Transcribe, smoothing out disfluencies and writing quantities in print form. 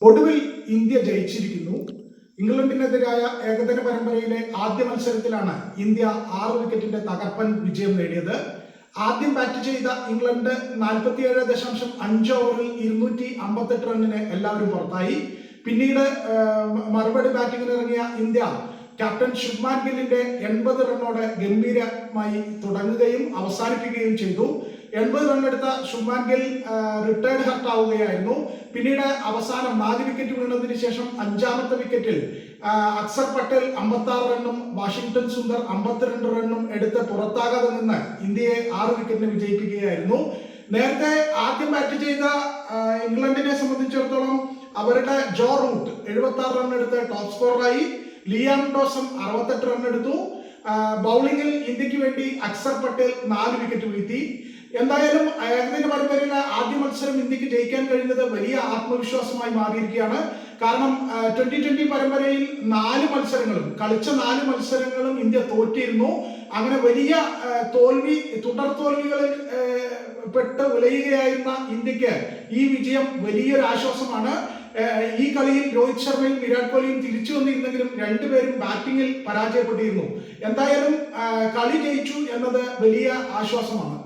ഒടുവിൽ ഇന്ത്യ ജയിച്ചിരിക്കുന്നു. ഇംഗ്ലണ്ടിനെതിരായ ഏകദിന പരമ്പരയിലെ ആദ്യ മത്സരത്തിലാണ് ഇന്ത്യ 6 വിക്കറ്റിന്റെ തകർപ്പൻ വിജയം നേടിയത്. ആദ്യം ബാറ്റ് ചെയ്ത ഇംഗ്ലണ്ട് 47.5 ഓവറിൽ 258 റണ്ണിന് എല്ലാവരും പുറത്തായി. പിന്നീട് മറുപടി ബാറ്റിംഗിന് ഇറങ്ങിയ ഇന്ത്യ ക്യാപ്റ്റൻ ശുഭ്മാൻ ഗില്ലിന്റെ 80 റണ്ണോടെ ഗംഭീരമായി തുടങ്ങുകയും അവസാനിപ്പിക്കുകയും ചെയ്തു. 80 റണ്ണെടുത്ത ശുഭ്മാൻ ഗിൽ റിട്ടയർഡ് ഹർട്ട് ആവുകയായിരുന്നു. പിന്നീട് അവസാനം 4 വിക്കറ്റ് വീണതിന് ശേഷം 5ാമത്തെ വിക്കറ്റിൽ അക്സർ പട്ടേൽ 56 റണ്ണും വാഷിംഗ്ടൺ സുന്ദർ 52 റണ്ണും എടുത്ത് പുറത്താകാതെ നിന്ന് ഇന്ത്യയെ 6 വിക്കറ്റിന് വിജയിപ്പിക്കുകയായിരുന്നു. നേരത്തെ ആദ്യം ബാറ്റ് ചെയ്ത ഇംഗ്ലണ്ടിനെ സംബന്ധിച്ചിടത്തോളം അവരുടെ ജോ റൂട്ട് 76 റൺ എടുത്ത് ടോപ്പ് സ്കോററായി. ലിയാം ഡോസൺ 68 റൺ എടുത്തു. ബൗളിംഗിൽ ഇന്ത്യക്ക് വേണ്ടി അക്സർ പട്ടേൽ 4 വിക്കറ്റ് വീഴ്ത്തി. എന്തായാലും ഏകദിന പരമ്പരയിലെ ആദ്യ മത്സരം ഇന്ത്യക്ക് ജയിക്കാൻ കഴിഞ്ഞത് വലിയ ആത്മവിശ്വാസമായി മാറിയിരിക്കുകയാണ്. കാരണം 2020 പരമ്പരയിൽ 4 മത്സരങ്ങളും കളിച്ച 4 മത്സരങ്ങളും ഇന്ത്യ തോറ്റിരുന്നു. അങ്ങനെ വലിയ തുടർ തോൽവികളിൽ പെട്ട് ഉലയുകയായിരുന്ന ഇന്ത്യക്ക് ഈ വിജയം വലിയൊരു ആശ്വാസമാണ്. ഈ കളിയിൽ രോഹിത് ശർമ്മയും വിരാട് കോഹ്ലിയും തിരിച്ചു വന്നിരുന്നെങ്കിലും രണ്ടുപേരും ബാറ്റിംഗിൽ പരാജയപ്പെട്ടിരുന്നു. എന്തായാലും കളി ജയിച്ചു എന്നത് വലിയ ആശ്വാസമാണ്.